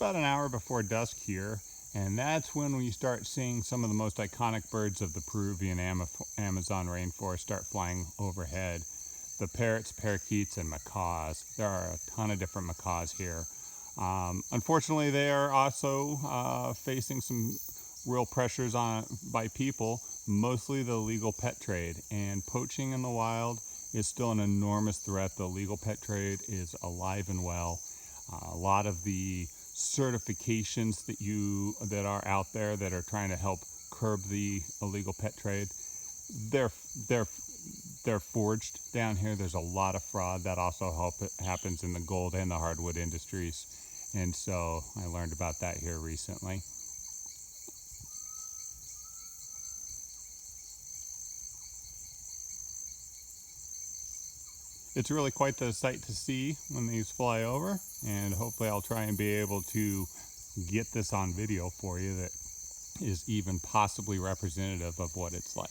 about an hour before dusk here, and that's when we start seeing some of the most iconic birds of the Peruvian Amazon rainforest start flying overhead. The parrots, parakeets, and macaws. There are a ton of different macaws here. Unfortunately, they are also facing some real pressures by people, mostly the illegal pet trade. And poaching in the wild is still an enormous threat. The illegal pet trade is alive and well. A lot of the certifications that are out there that are trying to help curb the illegal pet trade, they're forged down here. There's a lot of fraud that also happens in the gold and the hardwood industries, and so I learned about that here recently. It's really quite the sight to see when these fly over, and hopefully I'll try and be able to get this on video for you that is even possibly representative of what it's like.